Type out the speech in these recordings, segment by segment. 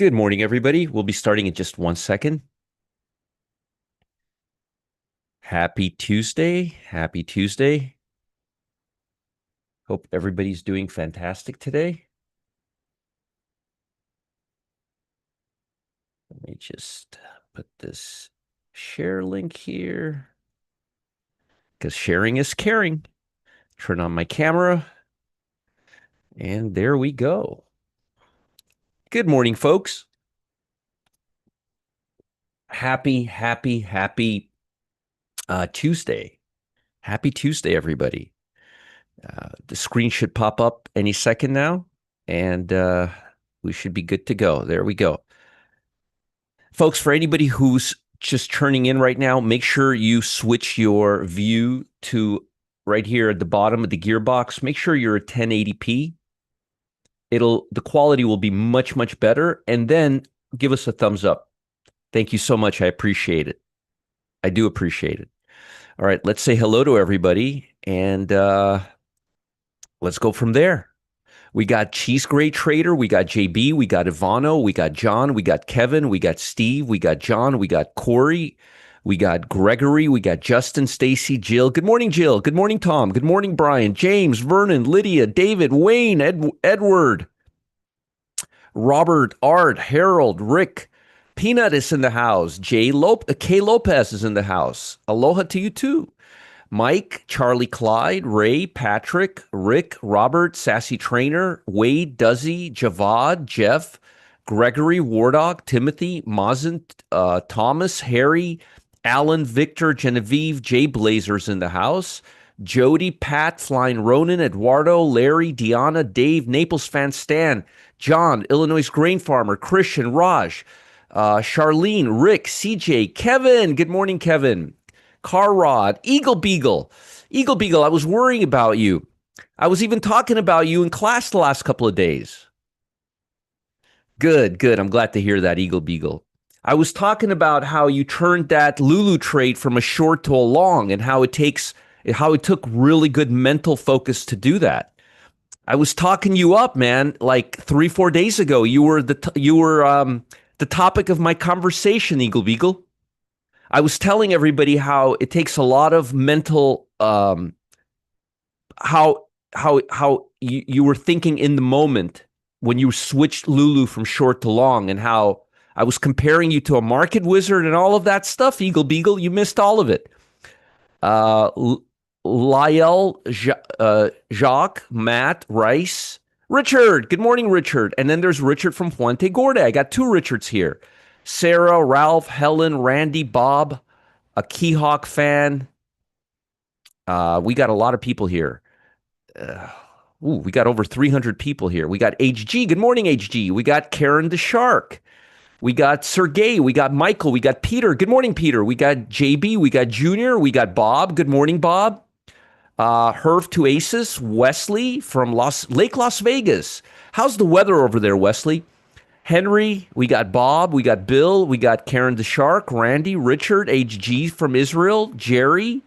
Good morning, everybody. We'll be starting in just 1 second. Happy Tuesday. Happy Tuesday. Hope everybody's doing fantastic today. Let me just put this share link here because sharing is caring. Turn on my camera. And there we go. Good morning, folks. Happy Tuesday. Happy Tuesday, everybody. The screen should pop up any second now, and we should be good to go. There we go. Folks, for anybody who's just turning in right now, make sure you switch your view to right here at the bottom of the gearbox. Make sure you're at 1080p. The quality will be much better, and then give us a thumbs up. Thank you so much. I appreciate it. I do appreciate it. All right, let's say hello to everybody, and let's go from there. We got Cheese Gray Trader, we got JB, we got Ivano, we got John, we got Kevin, we got Steve, we got John, we got Corey, we got Gregory, we got Justin, Stacy, Jill. Good morning, Jill. Good morning, Tom. Good morning, Brian, James, Vernon, Lydia, David, Wayne, Edward, Robert, Art, Harold, Rick. Peanut is in the house. Kay Lopez is in the house. Aloha to you too. Mike, Charlie, Clyde, Ray, Patrick, Rick, Robert, Sassy Trainer, Wade, Duzzy, Javad, Jeff, Gregory, Wardog, Timothy, Mazen, Thomas, Harry, Alan, Victor, Genevieve, Jay Blazers in the house, Jody, Pat, Flying Ronan, Eduardo, Larry, Deanna, Dave, Naples fan Stan, John, Illinois grain farmer, Christian, Raj, Charlene, Rick, CJ, Kevin. Good morning, Kevin. Car Rod, Eagle Beagle. Eagle Beagle, I was worrying about you. I was even talking about you in class the last couple of days. Good. I'm glad to hear that, Eagle Beagle. I was talking about how you turned that Lulu trade from a short to a long and how it took really good mental focus to do that. I was talking you up, man, like 3-4 days ago. You were the topic of my conversation, Eagle Beagle. I was telling everybody how it takes a lot of mental, how you were thinking in the moment when you switched Lulu from short to long, and how I was comparing you to a market wizard and all of that stuff. Eagle Beagle, you missed all of it. Lyle, Jacques, Matt, Rice, Richard. Good morning, Richard. And then there's Richard from Fuente Gorda. I got two Richards here. Sarah, Ralph, Helen, Randy, Bob, a Keyhawk fan. We got a lot of people here. We got over 300 people here. We got HG. Good morning, HG. We got Karen the Shark. We got Sergey. We got Michael. We got Peter. Good morning, Peter. We got JB. We got Junior. We got Bob. Good morning, Bob. Herv to Aces. Wesley from Lake Las Vegas. How's the weather over there, Wesley? Henry, we got Bob, we got Bill, we got Karen the Shark, Randy, Richard, HG from Israel, Jerry,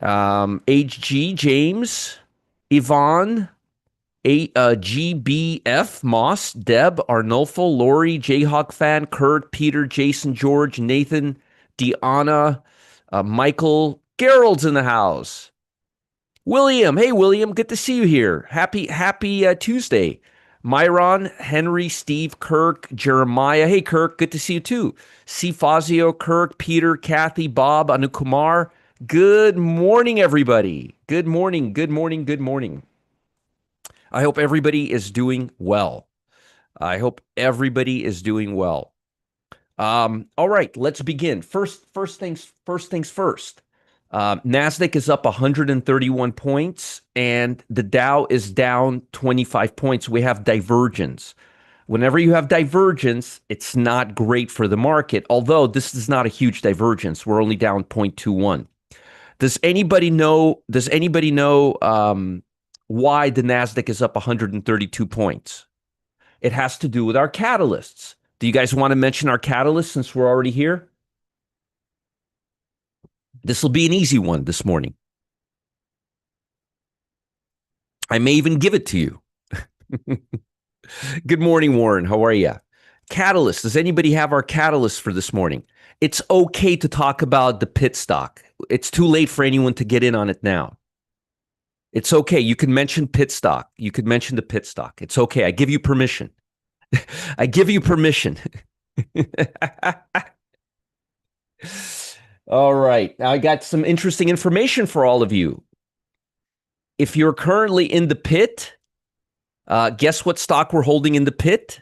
HG, James, Yvonne, GBF, Moss, Deb, Arnolfo, Lori, Jayhawk fan, Kurt, Peter, Jason, George, Nathan, Deanna, Michael, Gerald's in the house. William, hey William, good to see you here. Happy Tuesday. Myron, Henry, Steve, Kirk, Jeremiah. Hey, Kirk, good to see you too. C. Fazio, Kirk, Peter, Kathy, Bob, Anukumar. Good morning, everybody. Good morning. I hope everybody is doing well. All right, let's begin. First things first. NASDAQ is up 131 points, and the Dow is down 25 points. We have divergence. Whenever you have divergence, it's not great for the market, although this is not a huge divergence. We're only down 0.21. Does anybody know why the NASDAQ is up 132 points? It has to do with our catalysts. Do you guys want to mention our catalysts since we're already here? This will be an easy one this morning. I may even give it to you. Good morning, Warren. How are you? Catalyst. Does anybody have our catalyst for this morning? It's okay to talk about the pit stock. It's too late for anyone to get in on it now. It's okay. You can mention pit stock. You could mention the pit stock. It's okay. I give you permission. I give you permission. All right. Now I got some interesting information for all of you. If you're currently in the pit, guess what stock we're holding in the pit?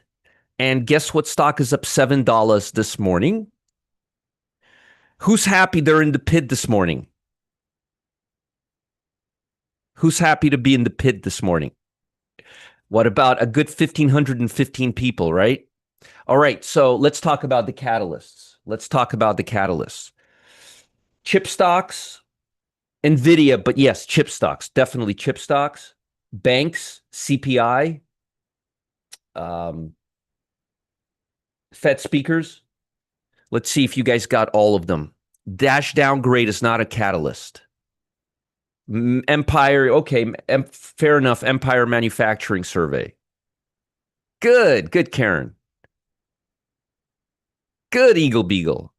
And guess what stock is up $7 this morning? Who's happy they're in the pit this morning? Who's happy to be in the pit this morning? What about a good 1,515 people, right? All right, so let's talk about the catalysts. Chip stocks, NVIDIA, but yes, chip stocks, definitely chip stocks, banks, CPI, Fed speakers. Let's see if you guys got all of them. Dash downgrade is not a catalyst. Empire, okay, fair enough. Empire Manufacturing Survey. Good, Karen. Good, Eagle Beagle.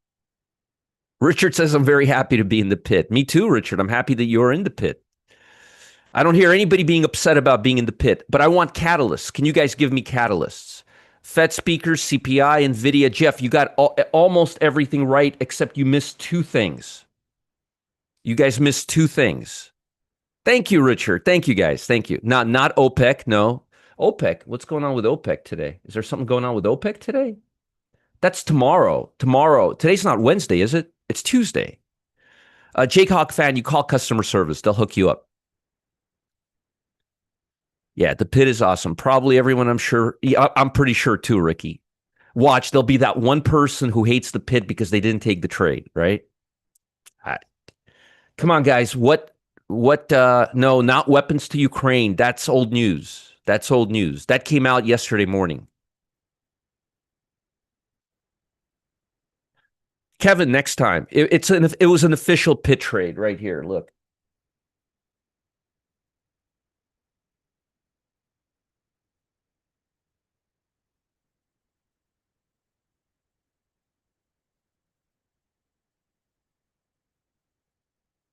Richard says, I'm very happy to be in the pit. Me too, Richard. I'm happy that you're in the pit. I don't hear anybody being upset about being in the pit, but I want catalysts. Can you guys give me catalysts? Fed speakers, CPI, NVIDIA. Jeff, you got almost everything right, except you missed two things. You guys missed two things. Thank you, Richard. Thank you, guys. Thank you. Not OPEC. No. OPEC. What's going on with OPEC today? Is there something going on with OPEC today? That's tomorrow. Today's not Wednesday, is it? It's Tuesday. Jake Hawk fan, you call customer service. They'll hook you up. Yeah, the pit is awesome. Probably everyone, I'm sure. Yeah, I'm pretty sure too, Ricky. Watch, there'll be that one person who hates the pit because they didn't take the trade, right? Come on, guys. No, not weapons to Ukraine. That's old news. That came out yesterday morning. Kevin, next time. It was an official pit trade right here. Look.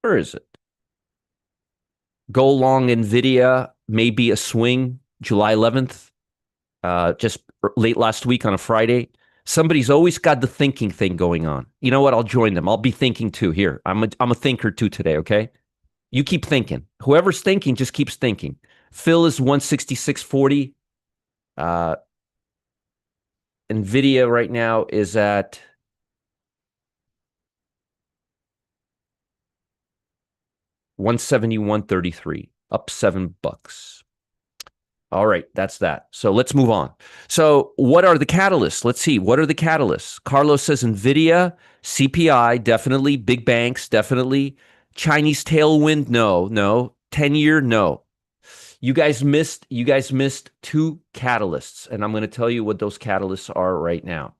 Where is it? Go long NVIDIA, maybe a swing, July 11th, just late last week on a Friday. Somebody's always got the thinking thing going on. You know what? I'll join them. I'll be thinking too. Here, I'm a thinker too today, okay? You keep thinking. Whoever's thinking just keeps thinking. Phil is 166.40. NVIDIA right now is at $171.33, up $7. All right, that's that. So let's move on. So what are the catalysts? Let's see. What are the catalysts? Carlos says NVIDIA, CPI, definitely. Big banks, definitely. Chinese tailwind, no. 10-year, no. You guys missed two catalysts, and I'm going to tell you what those catalysts are right now.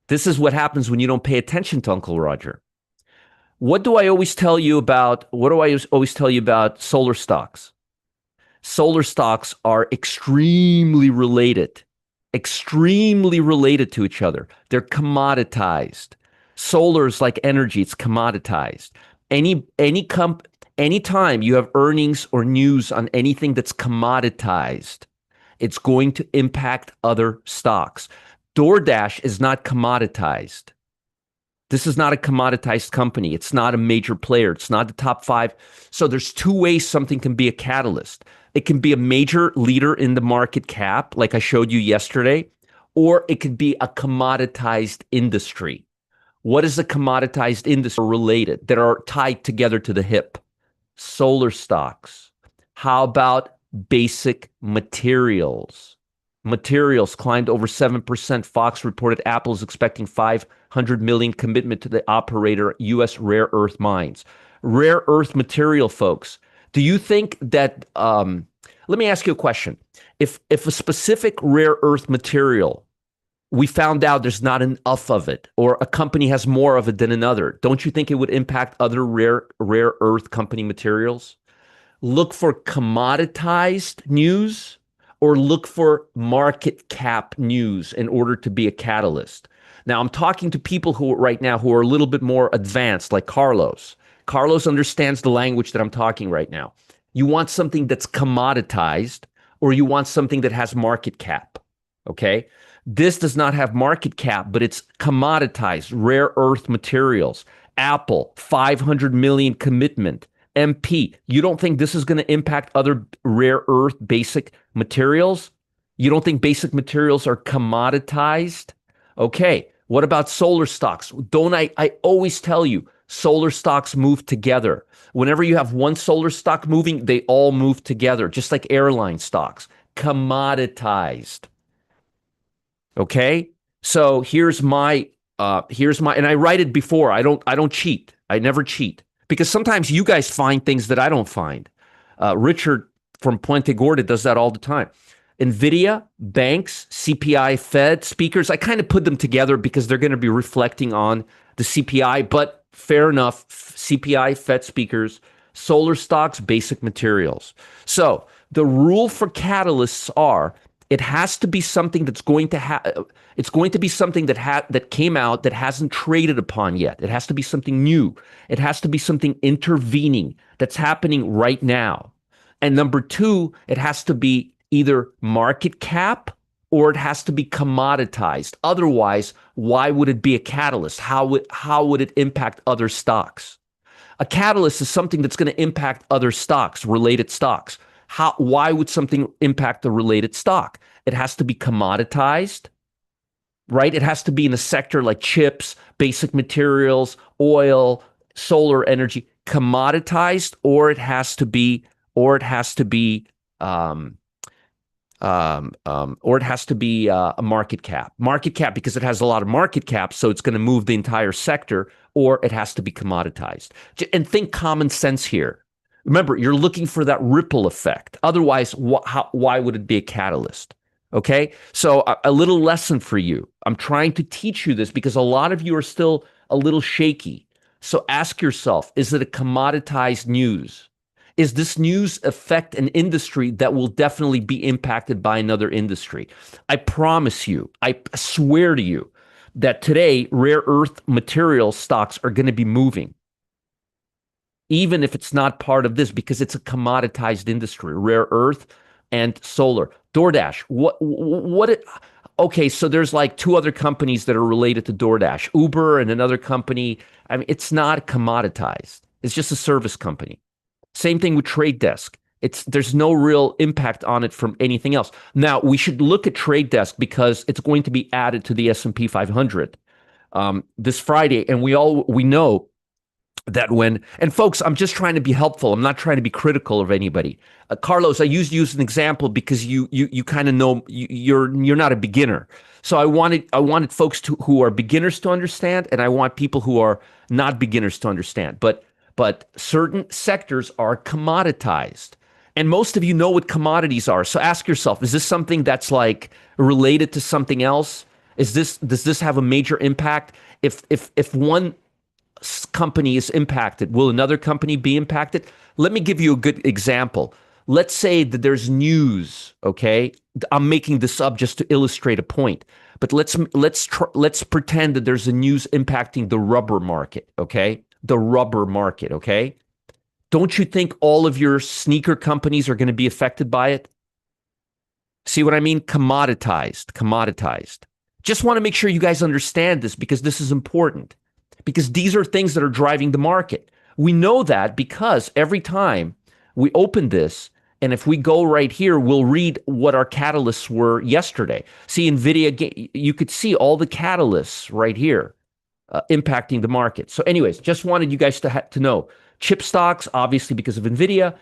This is what happens when you don't pay attention to Uncle Roger. What do I always tell you about solar stocks? Solar stocks are extremely related to each other. They're commoditized. Solar is like energy, it's commoditized. Anytime you have earnings or news on anything that's commoditized, it's going to impact other stocks. DoorDash is not commoditized. This is not a commoditized company. It's not a major player. It's not the top five. So there's two ways something can be a catalyst. It can be a major leader in the market cap, like I showed you yesterday, or it could be a commoditized industry. What is a commoditized industry related that are tied together to the hip? Solar stocks. How about basic materials? Materials climbed over 7%. Fox reported Apple is expecting $500 million commitment to the operator U.S. rare earth mines. Rare earth material, folks. Do you think that, let me ask you a question. If a specific rare earth material, we found out there's not enough of it, or a company has more of it than another, don't you think it would impact other rare earth company materials? look for commoditized news or look for market cap news in order to be a catalyst. Now, I'm talking to people who right now who are a little bit more advanced, like Carlos. Carlos understands the language that I'm talking right now. You want something that's commoditized or you want something that has market cap. Okay. This does not have market cap, but it's commoditized, rare earth materials. Apple, 500 million commitment. MP, you don't think this is going to impact other rare earth basic materials? You don't think basic materials are commoditized? Okay. What about solar stocks? Don't I always tell you, solar stocks move together. Whenever you have one solar stock moving, they all move together, just like airline stocks. Commoditized. Okay. So and I write it before. I don't cheat. I never cheat because sometimes you guys find things that I don't find. Richard from Puente Gorda does that all the time. NVIDIA, banks, CPI, Fed speakers, I kind of put them together because they're going to be reflecting on the CPI, but fair enough. CPI, Fed speakers, solar stocks, basic materials. So the rule for catalysts are it has to be something that's going to it's going to be something that came out that hasn't traded upon yet. It has to be something new. It has to be something intervening that's happening right now. And number two, it has to be either market cap or it has to be commoditized. Otherwise, why would it be a catalyst? How would it impact other stocks? A catalyst is something that's going to impact other stocks, related stocks. Why would something impact the related stock? It has to be commoditized, right? It has to be in a sector like chips, basic materials, oil, solar energy, commoditized, or it has to be a market cap. Market cap because it has a lot of market cap, so it's going to move the entire sector, or it has to be commoditized. And think common sense here. Remember, you're looking for that ripple effect. Otherwise, why would it be a catalyst? Okay, so a little lesson for you. I'm trying to teach you this because a lot of you are still a little shaky. So ask yourself, is it a commoditized news? Is this news affect an industry that will definitely be impacted by another industry? I promise you, I swear to you, that today rare earth material stocks are going to be moving, even if it's not part of this, because it's a commoditized industry, rare earth and solar. DoorDash, okay, so there's like two other companies that are related to DoorDash, Uber and another company. I mean, it's not commoditized. It's just a service company. Same thing with Trade Desk. There's no real impact on it from anything else. Now, we should look at Trade Desk because it's going to be added to the S&P 500 this Friday, and we know that and folks, I'm just trying to be helpful. I'm not trying to be critical of anybody. Carlos, I used you as an example because you kind of know you're not a beginner. So I wanted folks who are beginners to understand, and I want people who are not beginners to understand. But certain sectors are commoditized. And most of you know what commodities are. So ask yourself, is this something that's like related to something else? Does this have a major impact? If one company is impacted, will another company be impacted? Let me give you a good example. Let's say that there's news, okay? I'm making this up just to illustrate a point. But let's pretend that there's a news impacting the rubber market, okay? The rubber market, okay? Don't you think all of your sneaker companies are going to be affected by it? See what I mean? Commoditized. Just want to make sure you guys understand this because this is important. Because these are things that are driving the market. We know that because every time we open this, and if we go right here, we'll read what our catalysts were yesterday. See, NVIDIA, you could see all the catalysts right here impacting the market. So anyways, just wanted you guys to know. Chip stocks, obviously because of NVIDIA,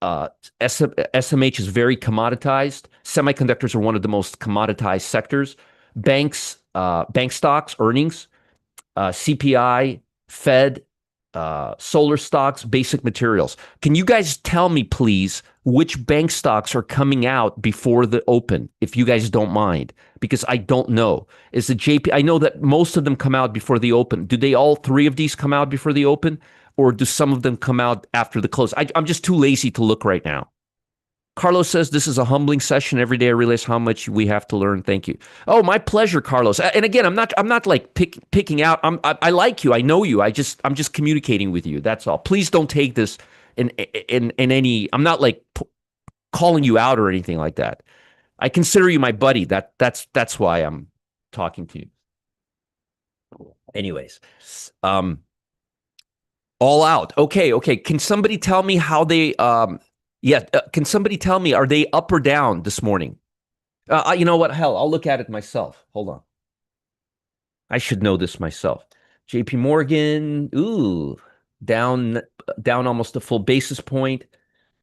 SMH is very commoditized. Semiconductors are one of the most commoditized sectors. Bank stocks, earnings, CPI, Fed, solar stocks, basic materials. Can you guys tell me, please, which bank stocks are coming out before the open, if you guys don't mind? Because I don't know. Is the JP? I know that most of them come out before the open. Do they all three of these come out before the open? or do some of them come out after the close? I'm just too lazy to look right now. Carlos says this is a humbling session. Every day I realize how much we have to learn. Thank you. Oh, my pleasure, Carlos. And again, I'm not like picking out. I like you. I know you. I'm just communicating with you. That's all. Please don't take this in any. I'm not like calling you out or anything like that. I consider you my buddy. That's why I'm talking to you. Anyways, um, all out. Okay. Can somebody tell me how they? Yeah. Can somebody tell me, are they up or down this morning? You know what? Hell, I'll look at it myself. Hold on. I should know this myself. JP Morgan, ooh, down down almost a full basis point.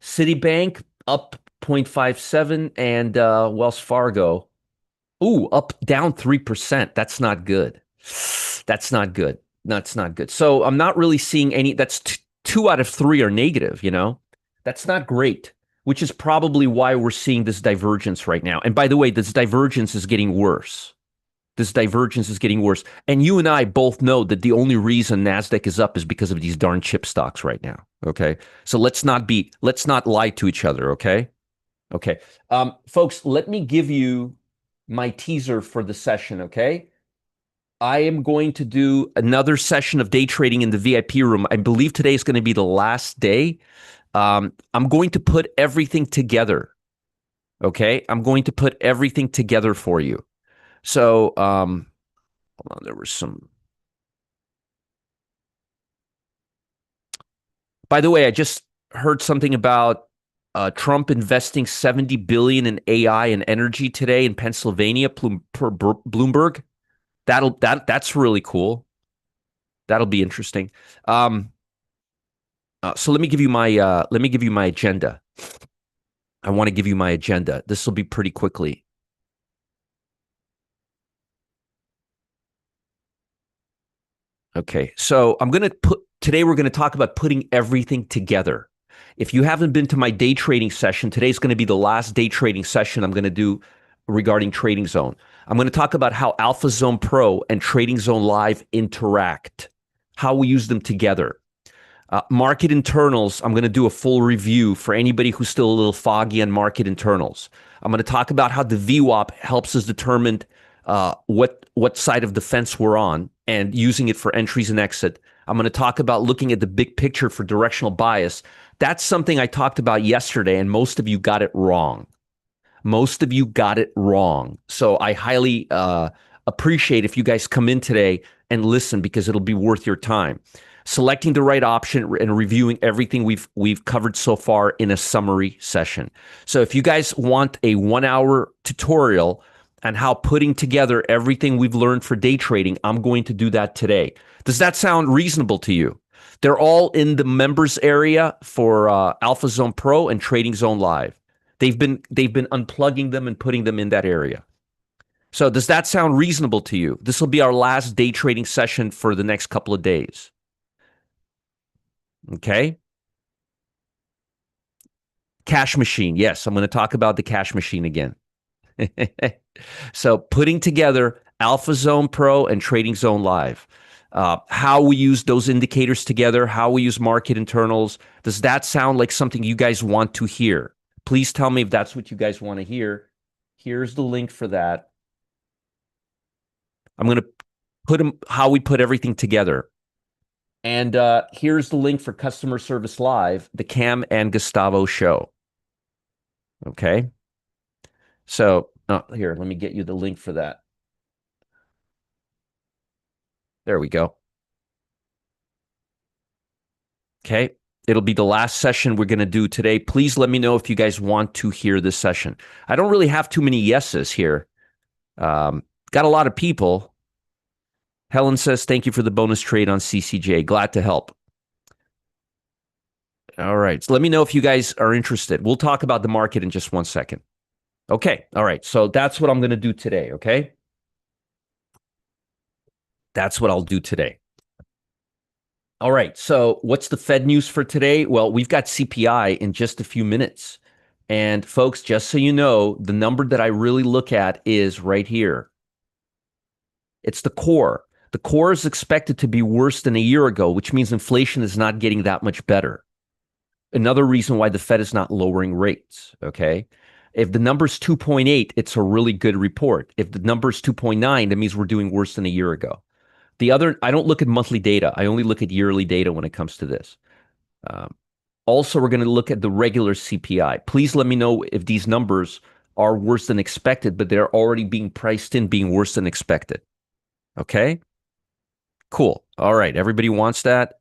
Citibank up 0.57, and Wells Fargo, ooh, up down 3%. That's not good. That's not good. That's not good. So I'm not really seeing any. That's two out of three are negative, you know? That's not great, which is probably why we're seeing this divergence right now. And by the way, this divergence is getting worse. This divergence is getting worse. And you and I both know that the only reason NASDAQ is up is because of these darn chip stocks right now. Okay. So let's not lie to each other. Okay. Okay. Folks, let me give you my teaser for the session. Okay. I am going to do another session of day trading in the VIP room. I believe today is going to be the last day. I'm going to put everything together. Okay. I'm going to put everything together for you. So, hold on, there was some. By the way, I just heard something about Trump investing $70 billion in AI and energy today in Pennsylvania per Bloomberg. That's really cool. That'll be interesting. So let me give you my agenda. I want to give you my agenda. This will be pretty quickly. Okay, so today we're going to talk about putting everything together. If you haven't been to my day trading session, today's going to be the last day trading session I'm going to do regarding Trading Zone. I'm going to talk about how Alpha Zone Pro and Trading Zone Live interact, how we use them together. Market internals, I'm going to do a full review for anybody who's still a little foggy on market internals. I'm going to talk about how the VWAP helps us determine what side of the fence we're on and using it for entries and exit. I'm going to talk about looking at the big picture for directional bias. That's something I talked about yesterday, and most of you got it wrong. Most of you got it wrong. So I highly appreciate if you guys come in today and listen, because it'll be worth your time. Selecting the right option and reviewing everything we've covered so far in a summary session. So if you guys want a 1-hour tutorial on how putting together everything we've learned for day trading, I'm going to do that today. Does that sound reasonable to you? They're all in the members area for Alpha Zone Pro and Trading Zone Live. They've been unplugging them and putting them in that area. So does that sound reasonable to you? This will be our last day trading session for the next couple of days. Okay. Cash machine. Yes, I'm going to talk about the cash machine again. So putting together Alpha Zone Pro and Trading Zone Live, how we use those indicators together, how we use market internals. Does that sound like something you guys want to hear? Please tell me if that's what you guys want to hear. Here's the link for that. I'm going to put how we put everything together. And here's the link for Customer Service Live, the Cam and Gustavo show. Okay. So here, let me get you the link for that. There we go. Okay. It'll be the last session we're going to do today. Please let me know if you guys want to hear this session. I don't really have too many yeses here. Got a lot of people. Helen says, thank you for the bonus trade on CCJ. Glad to help. All right. So let me know if you guys are interested. We'll talk about the market in just 1 second. Okay. All right. So that's what I'm going to do today. Okay. That's what I'll do today. All right. So what's the Fed news for today? Well, we've got CPI in just a few minutes. And folks, just so you know, the number that I really look at is right here. It's the core. The core is expected to be worse than a year ago, which means inflation is not getting that much better. Another reason why the Fed is not lowering rates, okay? If the number's 2.8, it's a really good report. If the number's 2.9, that means we're doing worse than a year ago. The other, I don't look at monthly data. I only look at yearly data when it comes to this. Um, Also, we're going to look at the regular CPI. Please let me know if these numbers are worse than expected, but they're already being priced in being worse than expected. Okay? Cool. All right. Everybody wants that?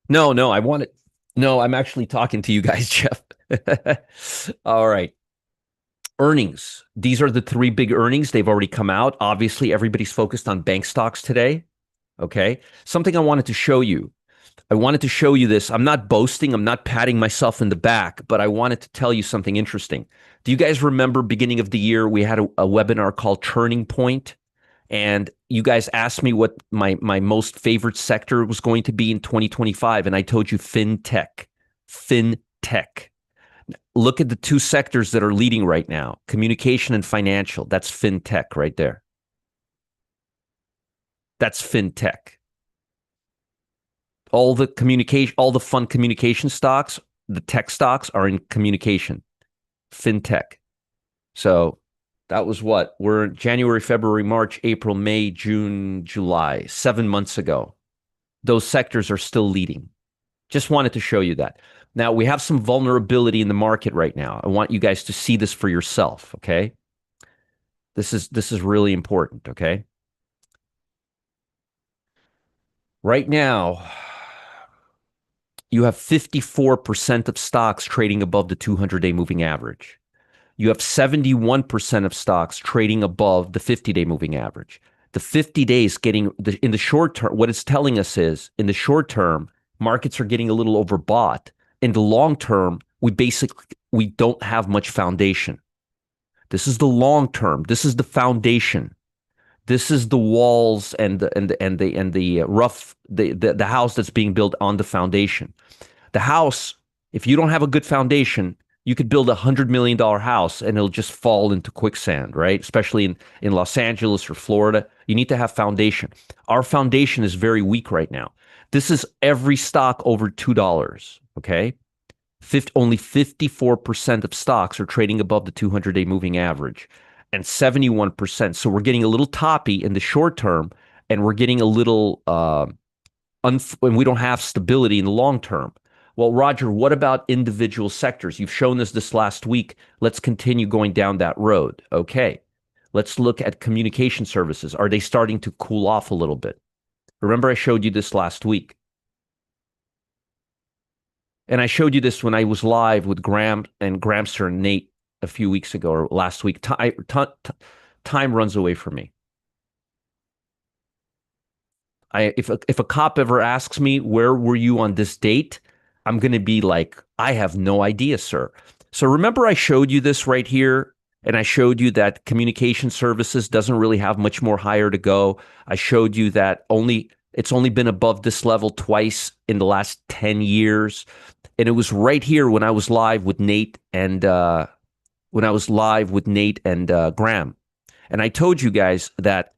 No, no, I want it. No, I'm actually talking to you guys, Jeff. All right. Earnings. These are the three big earnings. They've already come out. Obviously, everybody's focused on bank stocks today. Okay. Something I wanted to show you. I wanted to show you this. I'm not boasting. I'm not patting myself in the back, but I wanted to tell you something interesting. Do you guys remember beginning of the year, we had a webinar called Turning Point? And you guys asked me what my most favorite sector was going to be in 2025. And I told you fintech. Fintech. Look at the two sectors that are leading right now, communication and financial. That's fintech right there. That's fintech. All the communication, all the fun communication stocks, the tech stocks are in communication, fintech. So that was what? We're in January, February, March, April, May, June, July, 7 months ago. Those sectors are still leading. Just wanted to show you that. Now, we have some vulnerability in the market right now. I want you guys to see this for yourself, okay? This is really important, okay? Right now, you have 54% of stocks trading above the 200-day moving average. You have 71% of stocks trading above the 50-day moving average. The 50 days getting in the short term, what it's telling us is in the short term, markets are getting a little overbought. In the long term, we don't have much foundation. This is the long term. This is the foundation. This is the walls and the rough the house that's being built on the foundation. The house, if you don't have a good foundation, you could build $100 million house and it'll just fall into quicksand, right? Especially in Los Angeles or Florida. You need to have foundation. Our foundation is very weak right now. This is every stock over $2, okay? Only 54% of stocks are trading above the 200-day moving average and 71%. So we're getting a little toppy in the short term and we're getting a little, and we don't have stability in the long term. Well, Roger, what about individual sectors? You've shown us this last week. Let's continue going down that road. Okay. Let's look at communication services. Are they starting to cool off a little bit? Remember, I showed you this last week. And I showed you this when I was live with Graham and Gramster and Nate a few weeks ago or last week. Time runs away from me. If a cop ever asks me, where were you on this date? I'm going to be like, I have no idea, sir. So remember I showed you this right here, and I showed you that communication services doesn't really have much more higher to go. I showed you that it's only been above this level twice in the last 10 years. And it was right here when I was live with Nate and Graham. And I told you guys that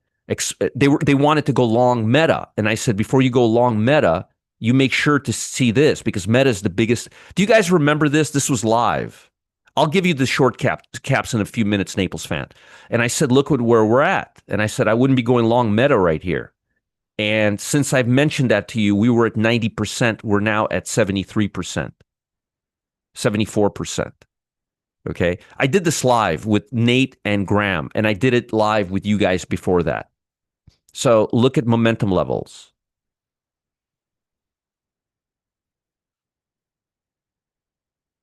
they wanted to go long Meta, and I said before you go long Meta, you make sure to see this because Meta is the biggest. Do you guys remember this? This was live. I'll give you the short caps in a few minutes, Naples fan. And I said, look where we're at. And I said I wouldn't be going long Meta right here. And since I've mentioned that to you, we were at 90%. We're now at 73%, 74%. Okay. I did this live with Nate and Graham, and I did it live with you guys before that. So look at momentum levels.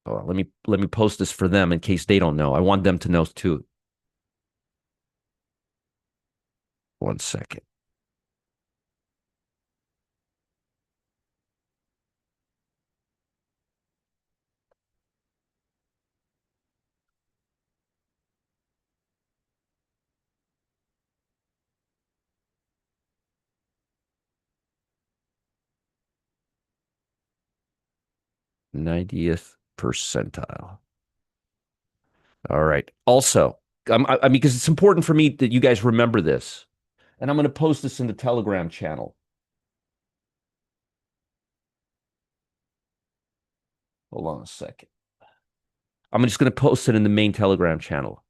Oh, let me post this for them in case they don't know. I want them to know too. 1 second. '90th percentile. All right. Also, I mean, because it's important for me that you guys remember this. And I'm going to post this in the Telegram channel. Hold on a second. I'm just going to post it in the main Telegram channel.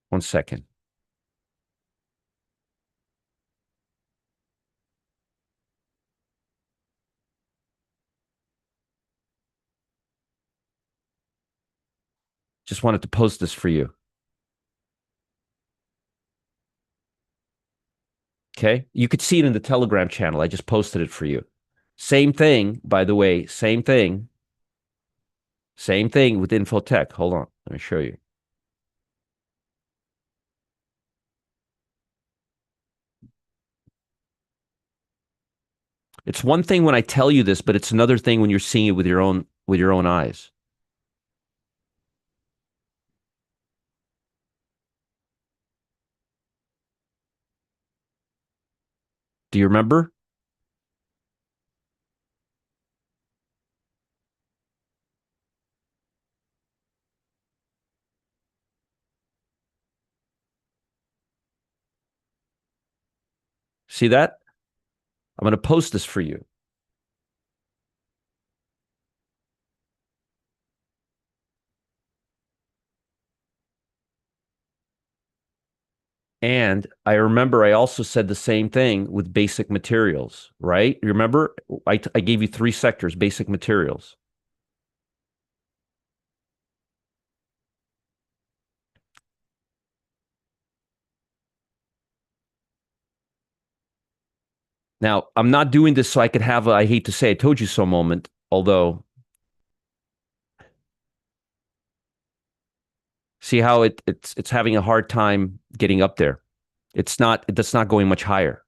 One second. Just wanted to post this for you. Okay. You could see it in the Telegram channel. I just posted it for you. Same thing, by the way. Same thing. Same thing with Infotech. Hold on. Let me show you. It's one thing when I tell you this, but it's another thing when you're seeing it with your own eyes. Do you remember? See that? I'm going to post this for you. And I remember I also said the same thing with basic materials, right? You remember? I gave you three sectors, basic materials. Now, I'm not doing this so I could have a I hate to say I told you so moment, although see how it's having a hard time getting up there. That's not going much higher.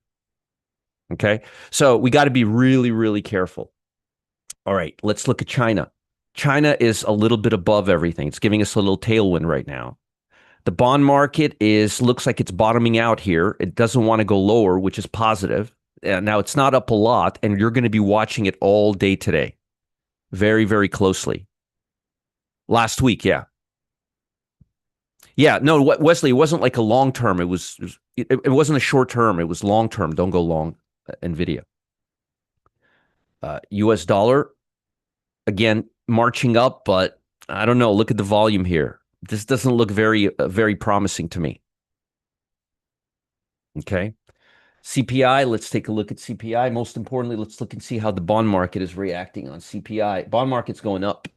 Okay. So we got to be really, really careful. All right, let's look at China. China is a little bit above everything. It's giving us a little tailwind right now. The bond market looks like it's bottoming out here. It doesn't want to go lower, which is positive. Now it's not up a lot, and you're going to be watching it all day today, very, very closely. Last week, yeah, yeah. No, Wesley, it wasn't like a long term. It wasn't a short term. It was long term. Don't go long. Nvidia, U.S. dollar again marching up, but I don't know. Look at the volume here. This doesn't look very promising to me. Okay. CPI, let's take a look at CPI. Most importantly, let's look and see how the bond market is reacting on CPI. Bond market's going up.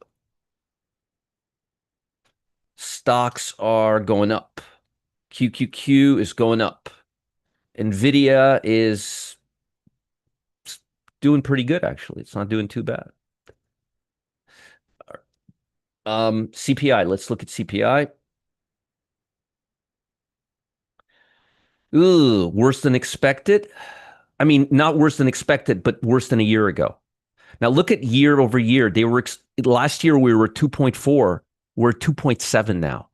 Stocks are going up. QQQ is going up. Nvidia is doing pretty good, actually. It's not doing too bad. CPI, let's look at CPI. Ooh, worse than expected. I mean, not worse than expected, but worse than a year ago. Now look at year over year. Last year we were 2.4. We're 2.7 now.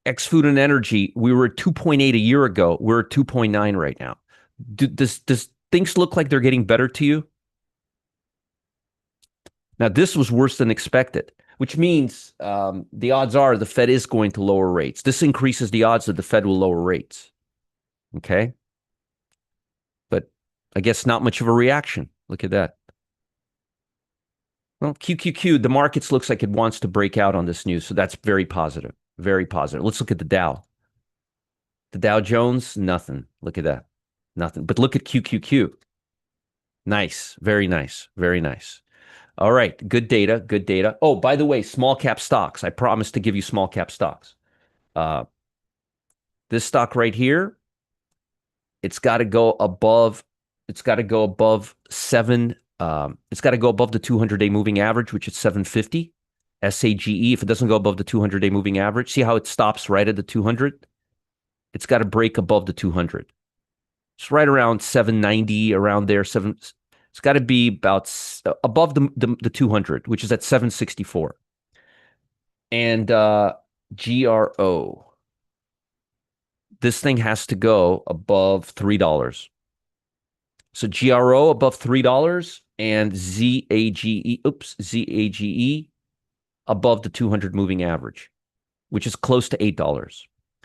X food and energy, we were at 2.8 a year ago. We're at 2.9 right now. Does things look like they're getting better to you? Now this was worse than expected, which means the odds are the Fed is going to lower rates. This increases the odds that the Fed will lower rates. Okay. But I guess not much of a reaction. Look at that. Well, QQQ, the markets looks like it wants to break out on this news. So that's very positive. Very positive. Let's look at the Dow. The Dow Jones, nothing. Look at that. Nothing. But look at QQQ. Nice. Very nice. Very nice. All right. Good data. Good data. Oh, by the way, small cap stocks. I promised to give you small cap stocks. Uh, this stock right here, it's got to go above, it's got to go above it's got to go above the 200-day moving average, which is 750. SAGE, if it doesn't go above the 200-day moving average, see how it stops right at the 200? It's got to break above the 200. It's right around 790, around there. It's got to be about above the 200, which is at 764. And GRO. This thing has to go above $3. So GRO above $3 and ZAGE above the 200 moving average, which is close to $8. All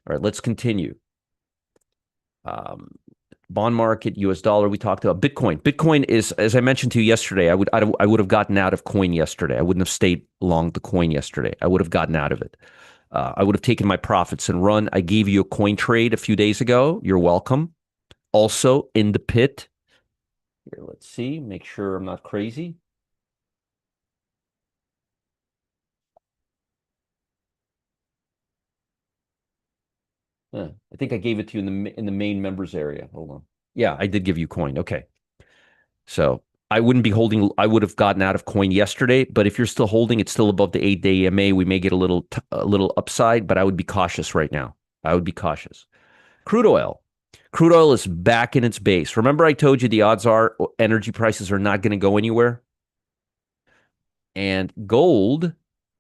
right, let's continue. Bond market, US dollar, we talked about Bitcoin. Bitcoin is, as I mentioned to you yesterday, I would have gotten out of coin yesterday. I wouldn't have stayed long the coin yesterday. I would have gotten out of it. I would have taken my profits and run. I gave you a coin trade a few days ago. You're welcome. Also in the pit. Here, let's see. Make sure I'm not crazy. I think I gave it to you in the main members area. Hold on. Yeah, I did give you coin. Okay. So I wouldn't be holding. I would have gotten out of coin yesterday, but if you're still holding, it's still above the 8-day EMA. We may get a little upside, but I would be cautious right now. I would be cautious. Crude oil. Crude oil is back in its base. Remember, I told you the odds are energy prices are not going to go anywhere, and gold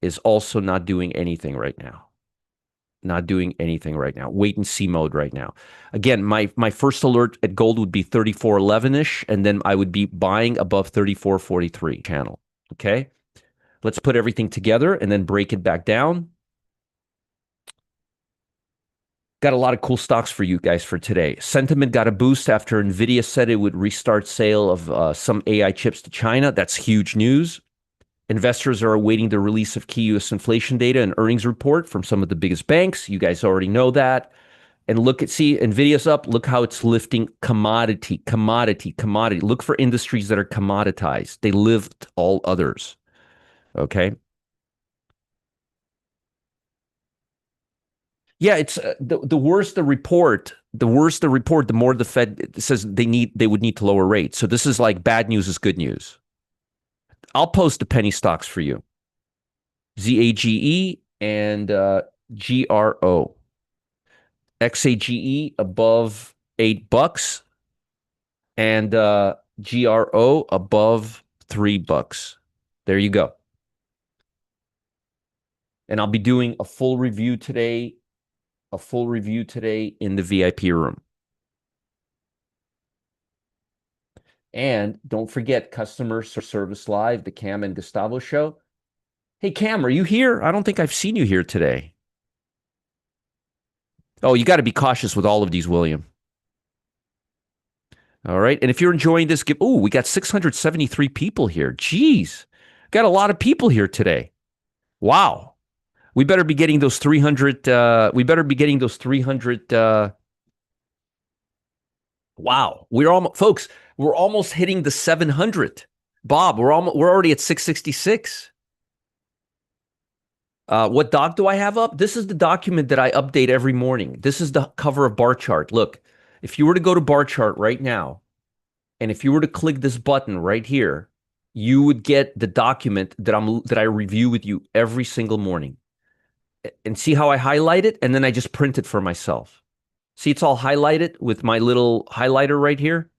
is also not doing anything right now. Not doing anything right now. Wait and see mode right now. Again, my first alert at gold would be 34.11-ish, and then I would be buying above 34.43 channel. Okay? Let's put everything together and then break it back down. Got a lot of cool stocks for you guys for today. Sentiment got a boost after NVIDIA said it would restart sale of some AI chips to China. That's huge news. Investors are awaiting the release of key U.S. inflation data and earnings report from some of the biggest banks. You guys already know that. And see, NVIDIA's up. Look how it's lifting commodity. Look for industries that are commoditized. They lift all others. Okay. Yeah, it's the worse the report, the more the Fed says they would need to lower rates. So this is like bad news is good news. I'll post the penny stocks for you. ZAGE and GRO. XAGE above $8 and GRO above $3. There you go. And I'll be doing a full review today in the VIP room. And don't forget Customer Service Live, the Cam and Gustavo show. Hey, Cam, are you here? I don't think I've seen you here today. Oh, you got to be cautious with all of these, William. All right. And if you're enjoying this, we got 673 people here. Jeez. Got a lot of people here today. Wow. We better be getting those 300. Wow. Folks, we're almost hitting the 700. Bob, we're already at 666. What doc do I have up? This is the document that I update every morning. This is the cover of bar chart. Look, if you were to go to bar chart right now, and if you were to click this button right here, you would get the document that I review with you every single morning. And see how I highlight it? And then I just print it for myself. See, it's all highlighted with my little highlighter right here.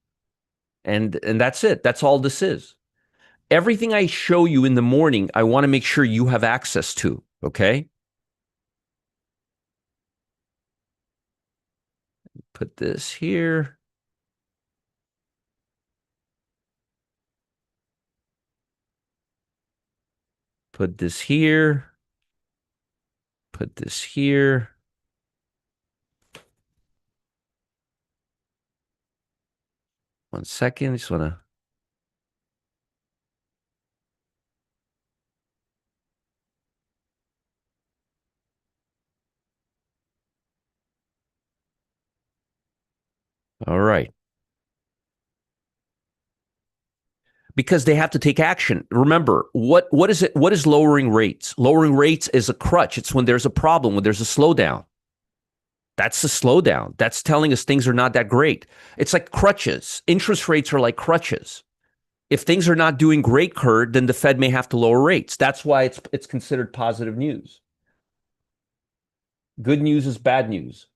And that's it. That's all this is. Everything I show you in the morning, I want to make sure you have access to, okay? Put this here. Put this here. Put this here. One second. I just want to. All right. Because they have to take action. Remember, what is it? What is lowering rates? Lowering rates is a crutch. It's when there's a problem, when there's a slowdown. That's the slowdown. That's telling us things are not that great. It's like crutches. Interest rates are like crutches. If things are not doing great, Kurt, then the Fed may have to lower rates. That's why it's considered positive news. Good news is bad news.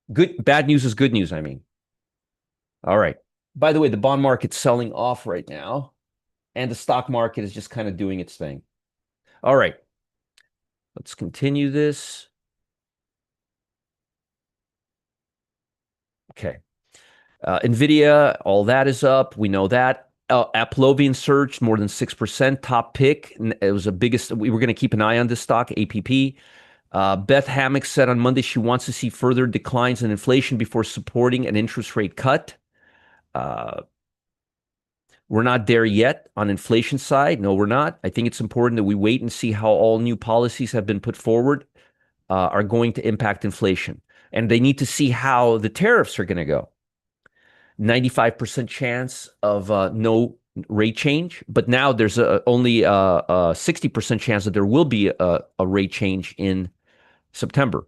Bad news is good news, I mean. All right. By the way, the bond market's selling off right now, and the stock market is just kind of doing its thing. All right. Let's continue this. Okay. NVIDIA, all that is up. We know that. Applovian surged more than 6%. Top pick. It was the biggest. We were going to keep an eye on this stock, APP. Beth Hammock said on Monday she wants to see further declines in inflation before supporting an interest rate cut. Uh, we're not there yet on inflation side. No, we're not. I think it's important that we wait and see how all new policies have been put forward are going to impact inflation. And they need to see how the tariffs are going to go. 95% chance of no rate change, but now there's only a 60% chance that there will be a rate change in September.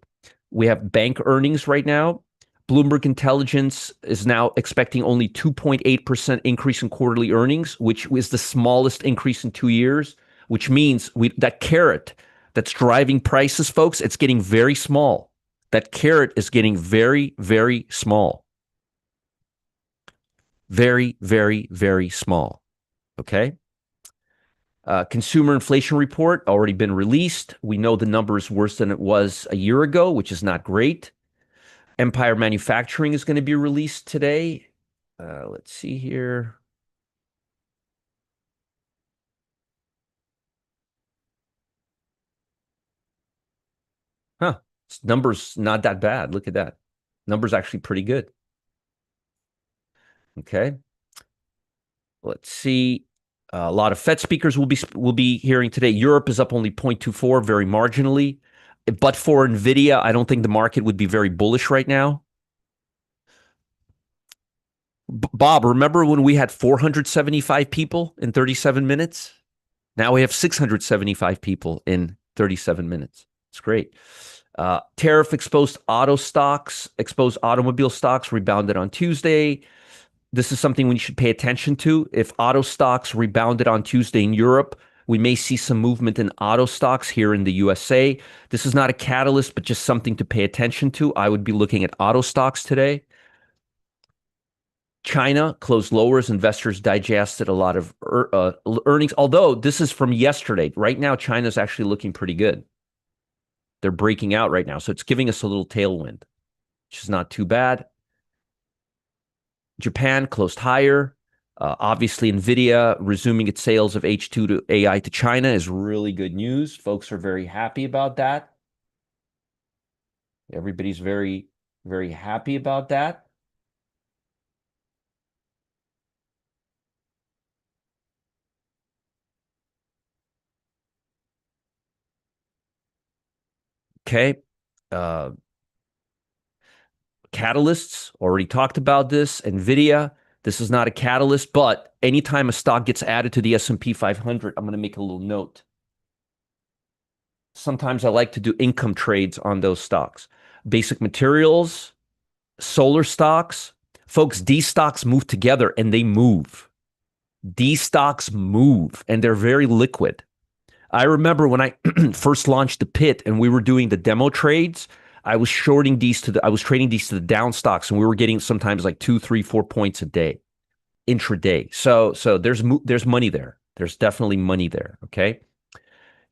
We have bank earnings right now. Bloomberg Intelligence is now expecting only 2.8% increase in quarterly earnings, which is the smallest increase in 2 years, which means that carrot that's driving prices, folks, it's getting very small. That carrot is getting very, very small. Very, very, very small. Okay. Consumer inflation report already been released. We know the number is worse than it was a year ago, which is not great. Empire Manufacturing is going to be released today. Let's see here. Huh. This number's not that bad. Look at that. Number's actually pretty good. Okay. Let's see. A lot of Fed speakers will be hearing today. Europe is up only 0.24, very marginally. But for NVIDIA, I don't think the market would be very bullish right now. Bob, remember when we had 475 people in 37 minutes? Now we have 675 people in 37 minutes. It's great. Tariff exposed automobile stocks rebounded on Tuesday. This is something we should pay attention to. If auto stocks rebounded on Tuesday in Europe, we may see some movement in auto stocks here in the USA. This is not a catalyst, but just something to pay attention to. I would be looking at auto stocks today. China closed lower as investors digested a lot of earnings, although this is from yesterday. Right now, China's actually looking pretty good. They're breaking out right now, so it's giving us a little tailwind, which is not too bad. Japan closed higher. Obviously, NVIDIA resuming its sales of H2 to AI to China is really good news. Folks are very happy about that. Everybody's very, very happy about that. Okay. Catalysts, already talked about this. NVIDIA, this is not a catalyst, but anytime a stock gets added to the S&P 500, I'm going to make a little note. Sometimes I like to do income trades on those stocks. Basic materials, solar stocks. Folks, these stocks move together and they move. These stocks move and they're very liquid. I remember when I first launched the pit and we were doing the demo trades, I was trading these to the down stocks, and we were getting sometimes like 2, 3, 4 points a day, intraday. So there's money there. There's definitely money there. Okay.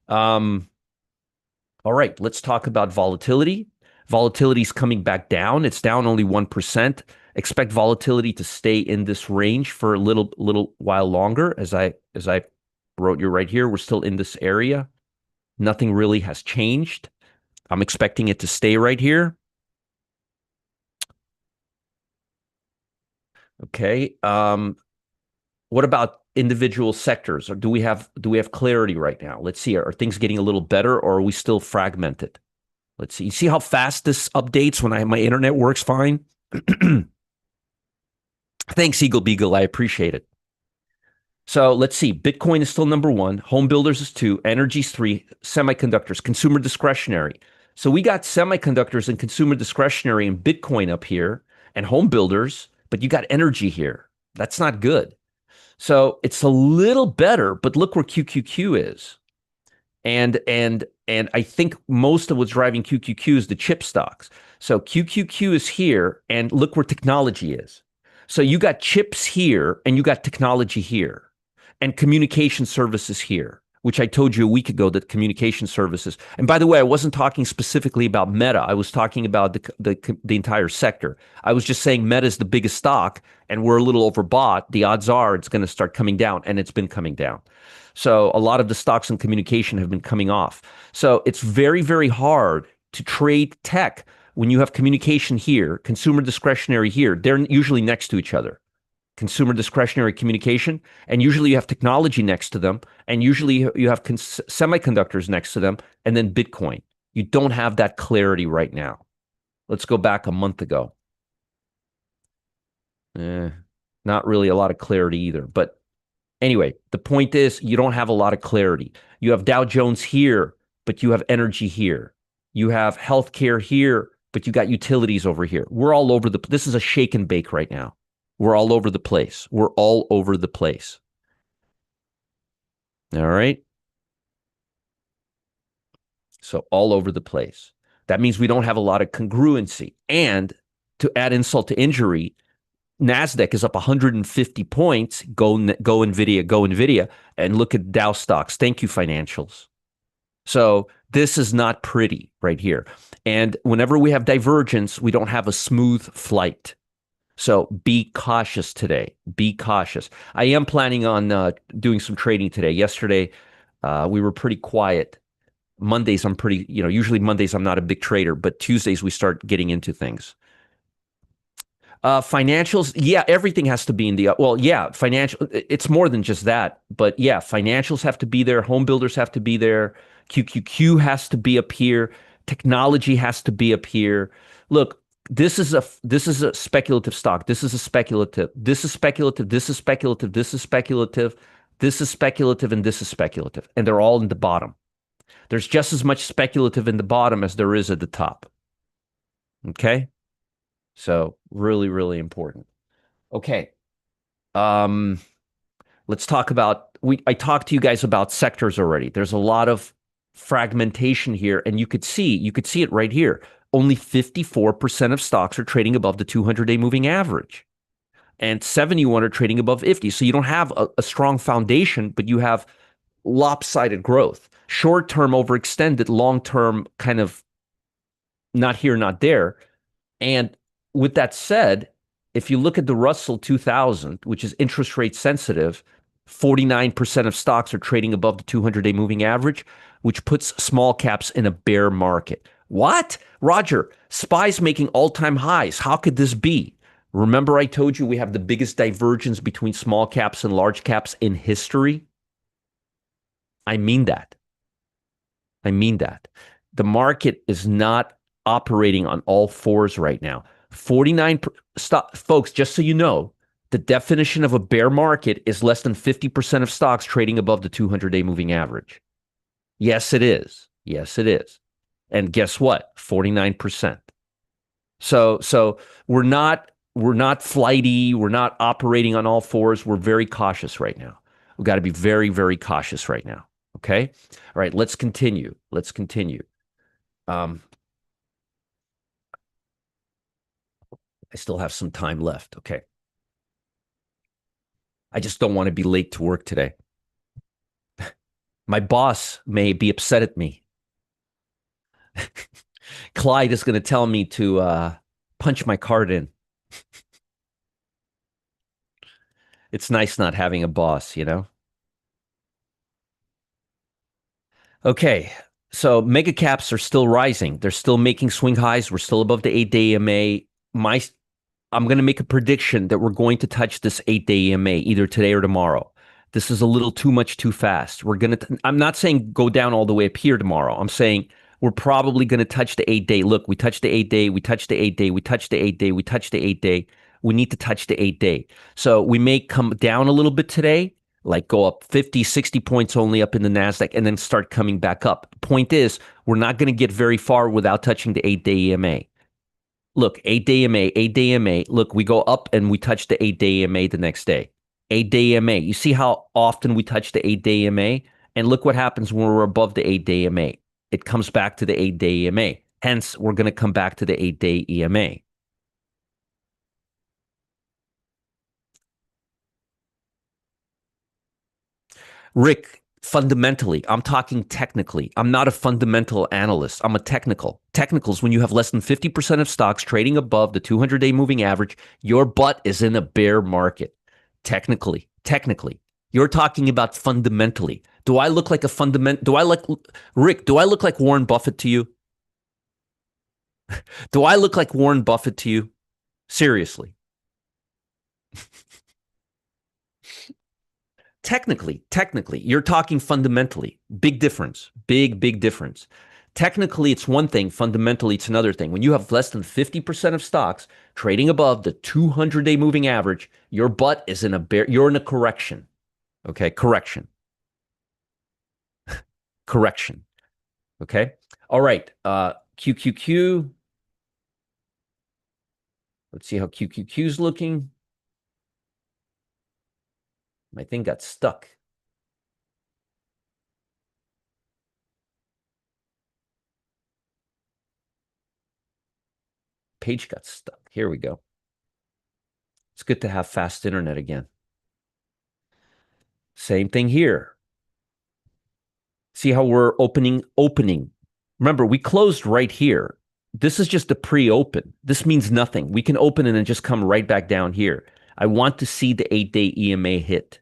All right. Let's talk about volatility. Volatility is coming back down. It's down only 1%. Expect volatility to stay in this range for a little while longer. As I wrote you right here, we're still in this area. Nothing really has changed. I'm expecting it to stay right here. Okay. What about individual sectors? Or do we have clarity right now? Let's see. Are things getting a little better, or are we still fragmented? Let's see. You see how fast this updates when my internet works fine? Thanks, Eagle Beagle. I appreciate it. So let's see. Bitcoin is still number 1. Home builders is 2. Energy is 3. Semiconductors, consumer discretionary. So we got semiconductors and consumer discretionary and Bitcoin up here and home builders, but you got energy here. That's not good. So it's a little better, but look where QQQ is. And I think most of what's driving QQQ is the chip stocks. So QQQ is here, and look where technology is. So you got chips here and you got technology here and communication services here. which I told you a week ago that communication services. And by the way, I wasn't talking specifically about Meta. I was talking about the entire sector. I was just saying Meta is the biggest stock and we're a little overbought. The odds are it's going to start coming down, and it's been coming down. So a lot of the stocks in communication have been coming off. So it's very, very hard to trade tech when you have communication here, consumer discretionary here. They're usually next to each other. Consumer discretionary communication, and usually you have technology next to them, and usually you have semiconductors next to them, and then Bitcoin. You don't have that clarity right now. Let's go back a month ago. Not really a lot of clarity either. But anyway, the point is you don't have a lot of clarity. You have Dow Jones here, but you have energy here. You have healthcare here, but you got utilities over here. We're all over this is a shake and bake right now. We're all over the place. We're all over the place. All right. So all over the place. That means we don't have a lot of congruency. And to add insult to injury, NASDAQ is up 150 points. Go NVIDIA, go NVIDIA, and look at Dow stocks. Thank you, financials. So this is not pretty right here. And whenever we have divergence, we don't have a smooth flight. So be cautious today. Be cautious. I am planning on doing some trading today. Yesterday, we were pretty quiet. Mondays, I'm pretty, usually Mondays, I'm not a big trader, but Tuesdays, we start getting into things. Financials, yeah, everything has to be in financial, it's more than just that, but yeah, financials have to be there. Home builders have to be there. QQQ has to be up here. Technology has to be up here. Look, this is a speculative stock. This is a speculative. This is speculative. This is speculative. This is speculative. This is speculative, and this is speculative. And they're all in the bottom. There's just as much speculative in the bottom as there is at the top. Okay? So really, really important. Okay. Let's talk about I talked to you guys about sectors already. There's a lot of fragmentation here, and you could see it right here. Only 54% of stocks are trading above the 200-day moving average, and 71 are trading above 50. So you don't have a strong foundation, but you have lopsided growth. Short-term overextended, long-term kind of not here, not there. And with that said, if you look at the Russell 2000, which is interest rate sensitive, 49% of stocks are trading above the 200-day moving average, which puts small caps in a bear market. What? Roger, SPY's making all-time highs. How could this be? Remember I told you we have the biggest divergence between small caps and large caps in history? I mean that. I mean that. The market is not operating on all fours right now. 49 folks, just so you know, the definition of a bear market is less than 50% of stocks trading above the 200-day moving average. Yes, it is. Yes, it is. And guess what? 49%. So we're not flighty, we're not operating on all fours. We're very cautious right now. We've got to be very, very cautious right now. Okay? All right, let's continue. Let's continue. I still have some time left. Okay. I just don't want to be late to work today. My boss may be upset at me. Clyde is going to tell me to punch my card in. It's nice not having a boss, Okay. So mega caps are still rising. They're still making swing highs. We're still above the 8-day EMA. I'm going to make a prediction that we're going to touch this 8-day EMA either today or tomorrow. This is a little too much too fast. I'm not saying go down all the way up here tomorrow. I'm saying we're probably going to touch the 8-day. Look, we touched the 8-day, we touched the 8-day, we touched the 8-day, we touched the 8-day. We need to touch the 8-day. So we may come down a little bit today, like go up 50, 60 points only up in the NASDAQ and then start coming back up. Point is, we're not going to get very far without touching the 8-day EMA. Look, 8-day EMA, 8-day EMA. Look, we go up and we touch the 8-day EMA the next day. 8-day EMA. You see how often we touch the 8-day EMA? And look what happens when we're above the 8-day EMA. It comes back to the 8-day EMA. Hence, we're going to come back to the 8-day EMA. Rick, Fundamentally, I'm talking technically. I'm not a fundamental analyst. I'm a technical. Technicals, when you have less than 50% of stocks trading above the 200-day moving average, your butt is in a bear market. Technically. You're talking about fundamentally. Do I look like a do I look Rick, do I look like Warren Buffett to you? Do I look like Warren Buffett to you? Seriously. Technically, you're talking fundamentally. Big difference. Big difference. Technically, it's one thing. Fundamentally, it's another thing. When you have less than 50% of stocks trading above the 200-day moving average, your butt is in a bear. You're in a correction. Okay, correction. Correction. Okay. All right. QQQ. Let's see how QQQ is looking. My thing got stuck. Page got stuck. Here we go. It's good to have fast internet again. Same thing here. See how we're opening. Remember, we closed right here. This is just a pre-open. This means nothing. We can open it and just come right back down here. I want to see the 8-day EMA hit.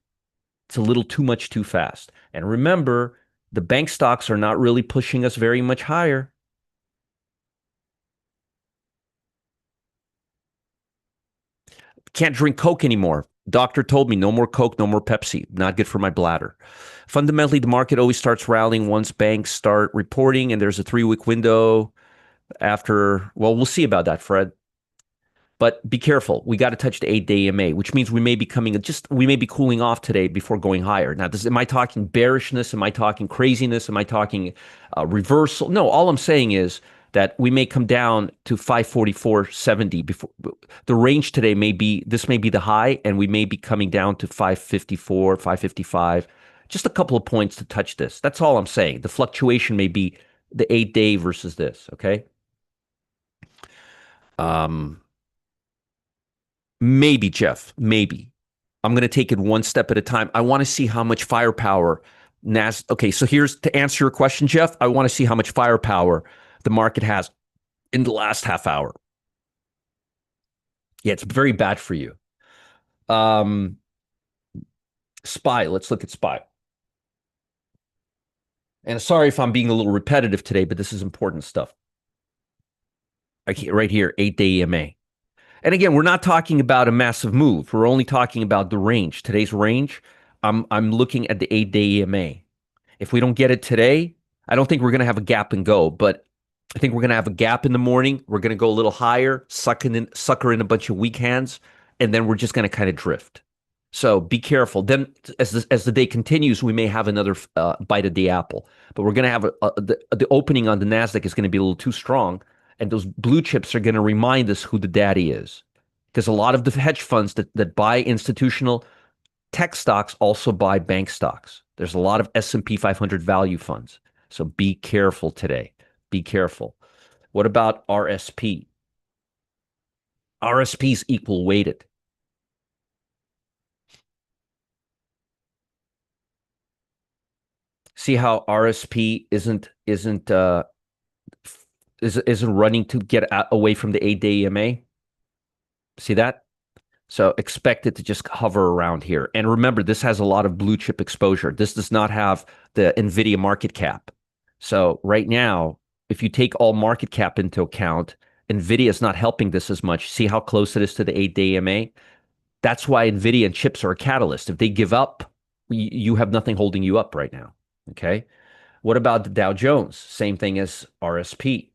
It's a little too much too fast. And remember, the bank stocks are not really pushing us very much higher. Can't drink Coke anymore. Doctor told me no more Coke, no more Pepsi. Not good for my bladder. Fundamentally, the market always starts rallying once banks start reporting, and there's a 3-week window after. Well, we'll see about that, Fred. But be careful. We got to touch the 8-day EMA, which means we may be cooling off today before going higher. Now, am I talking bearishness? Am I talking craziness? Am I talking reversal? No, all I'm saying is that we may come down to 544.70 before the range today this may be the high, and we may be coming down to 554, 555. Just a couple of points to touch this. That's all I'm saying. The fluctuation may be the 8-day versus this, okay? Maybe, Jeff, maybe. I'm going to take it one step at a time. I want to see how much firepower Okay, so here's to answer your question, Jeff. I want to see how much firepower the market has in the last half hour. Yeah, it's very bad for you. SPY, let's look at SPY. And sorry if I'm being a little repetitive today, but this is important stuff. Right here, 8-day EMA. And again, we're not talking about a massive move. We're only talking about the range. Today's range, I'm looking at the 8-day EMA. If we don't get it today, I don't think we're going to have a gap and go, but I think we're going to have a gap in the morning. We're going to go a little higher, sucker in a bunch of weak hands, and then we're just going to kind of drift. So be careful. Then as the day continues, we may have another bite of the apple, but we're going to have the opening on the NASDAQ is going to be a little too strong. And those blue chips are going to remind us who the daddy is. Because a lot of the hedge funds that buy institutional tech stocks also buy bank stocks. There's a lot of S&P 500 value funds. So be careful today. Be careful. What about RSP? RSP is equal weighted. See how RSP isn't running to get away from the 8-day EMA? See that? So expect it to just hover around here. And remember, this has a lot of blue chip exposure. This does not have the NVIDIA market cap. So right now, if you take all market cap into account, NVIDIA is not helping this as much. See how close it is to the 8-day EMA? That's why NVIDIA and chips are a catalyst. If they give up, you have nothing holding you up right now. Okay. What about the Dow Jones? Same thing as RSP.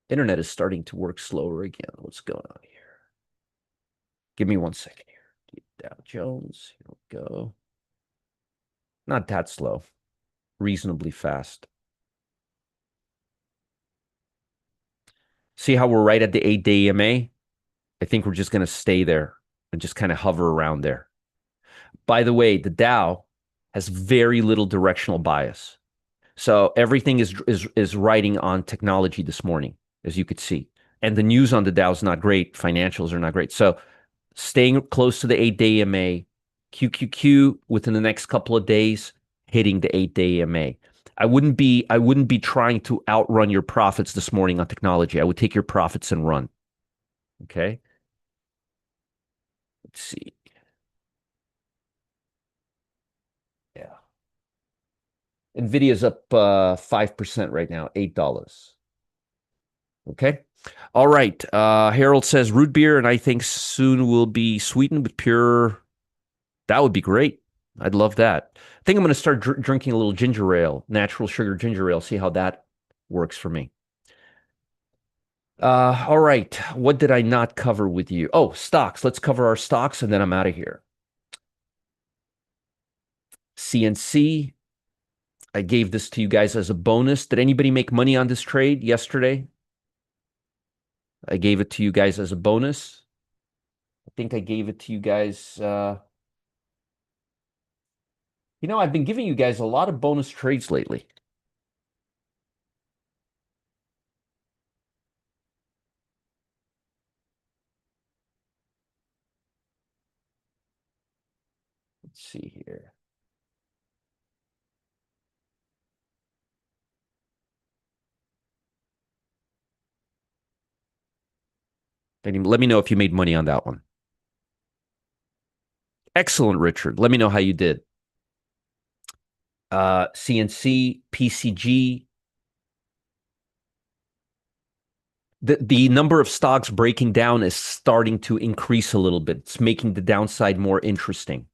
Internet is starting to work slower again. What's going on here? Give me 1 second here. Dow Jones. Here we go. Not that slow. Reasonably fast. See how we're right at the 8-day EMA? I think we're just going to stay there and just kind of hover around there. By the way, the Dow has very little directional bias. So everything is riding on technology this morning, as you could see. And the news on the Dow is not great. Financials are not great. So staying close to the 8-day EMA, QQQ within the next couple of days, hitting the 8-day EMA. I wouldn't be trying to outrun your profits this morning on technology. I would take your profits and run. Okay. Let's see. Yeah. Nvidia's up 5% right now, $8. Okay. All right. Harold says root beer, and I think soon will be sweetened with pure. That would be great. I'd love that. I think I'm going to start drinking a little ginger ale, natural sugar ginger ale, see how that works for me. All right. What did I not cover with you? Oh, stocks. Let's cover our stocks and then I'm out of here. CNC. I gave this to you guys as a bonus. Did anybody make money on this trade yesterday? I gave it to you guys as a bonus. I think I gave it to you guys. I've been giving you guys a lot of bonus trades lately. Let's see here. Let me know if you made money on that one. Excellent, Richard. Let me know how you did. CNC, PCG. The number of stocks breaking down is starting to increase a little bit. It's making the downside more interesting.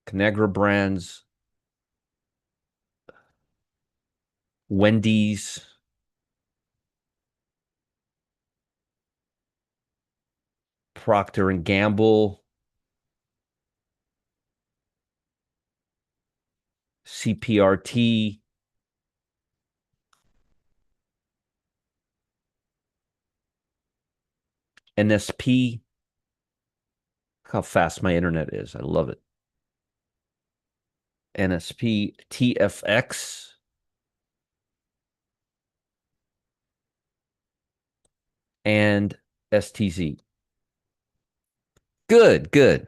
Conagra Brands, Wendy's, Procter and Gamble, CPRT, NSP. Look how fast my internet is. I love it. NSP, TFX, and STZ. Good, good.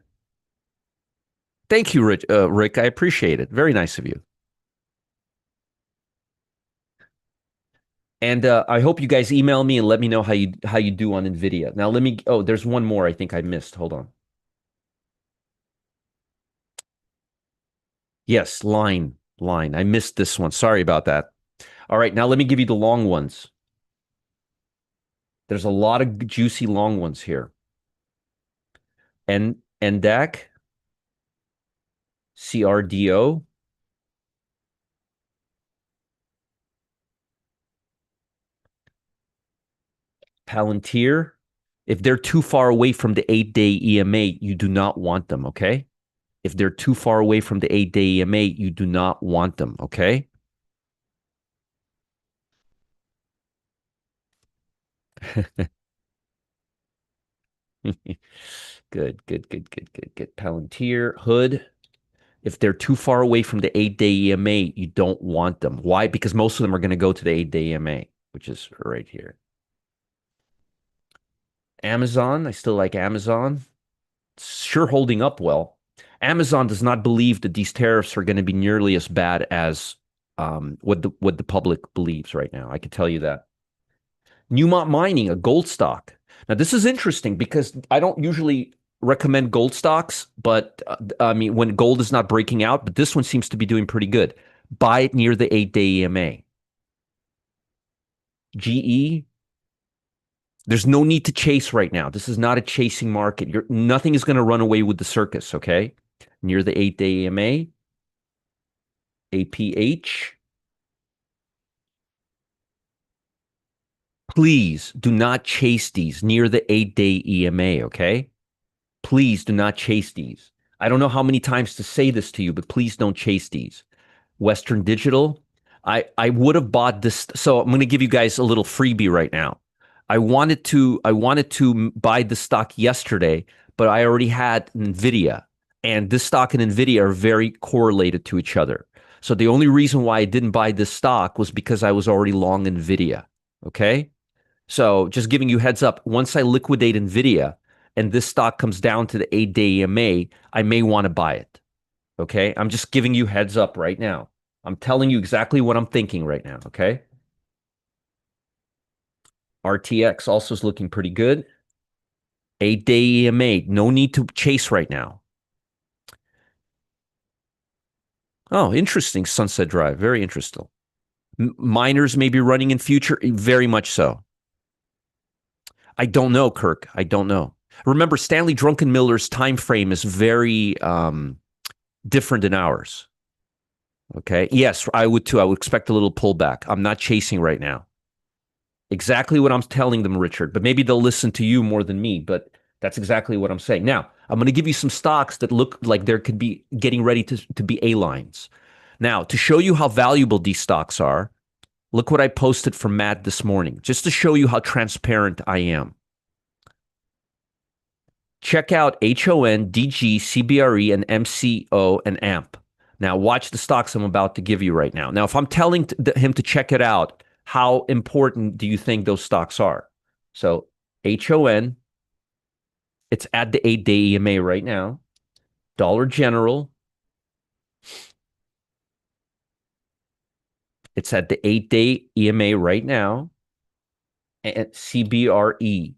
Thank you, Rick. I appreciate it. Very nice of you. And I hope you guys email me and let me know how you do on NVIDIA. Now let me. Oh, there's one more I think I missed. Hold on. Yes, line. I missed this one. Sorry about that. All right, now let me give you the long ones. There's a lot of juicy long ones here. And NDAC, CRDO, Palantir. If they're too far away from the 8-day EMA, you do not want them, okay? If they're too far away from the 8-day EMA, you do not want them, okay? Good. Palantir, Hood. If they're too far away from the 8-day EMA, you don't want them. Why? Because most of them are going to go to the 8-day EMA, which is right here. Amazon, I still like Amazon. It's sure holding up well. Amazon does not believe that these tariffs are going to be nearly as bad as what the public believes right now. I can tell you that. Newmont Mining, a gold stock. Now, this is interesting because I don't usually recommend gold stocks, but I mean, when gold is not breaking out, but this one seems to be doing pretty good. Buy it near the 8-day EMA. GE, there's no need to chase right now. This is not a chasing market. Nothing is going to run away with the circus, okay? Near the 8-day EMA, APH. Please do not chase these near the 8-day EMA, okay? Please do not chase these. I don't know how many times to say this to you, but please don't chase these. Western Digital, I would have bought this. So I'm going to give you guys a little freebie right now. I wanted to buy the stock yesterday, but I already had Nvidia, and this stock and Nvidia are very correlated to each other. So the only reason why I didn't buy this stock was because I was already long Nvidia. Okay. So just giving you heads up, once I liquidate Nvidia and this stock comes down to the 8-day EMA, I may want to buy it. Okay? I'm just giving you heads up right now. I'm telling you exactly what I'm thinking right now. Okay? RTX also is looking pretty good. 8-day EMA, no need to chase right now. Oh, interesting. Sunset Drive, very interesting. Miners may be running in future, very much so. I don't know, Kirk. I don't know. Remember, Stanley Druckenmiller's time frame is very different than ours. Okay. Yes, I would too. I would expect a little pullback. I'm not chasing right now. Exactly what I'm telling them, Richard. But maybe they'll listen to you more than me. But that's exactly what I'm saying. Now, I'm going to give you some stocks that look like there could be getting ready to be A lines. Now, to show you how valuable these stocks are, look what I posted from Matt this morning, just to show you how transparent I am. Check out HON, DG, CBRE, and MCO and AMP. Now, watch the stocks I'm about to give you right now. Now, if I'm telling him to check it out, how important do you think those stocks are? So, HON, it's at the 8-day EMA right now. Dollar General, it's at the 8-day EMA right now. And CBRE.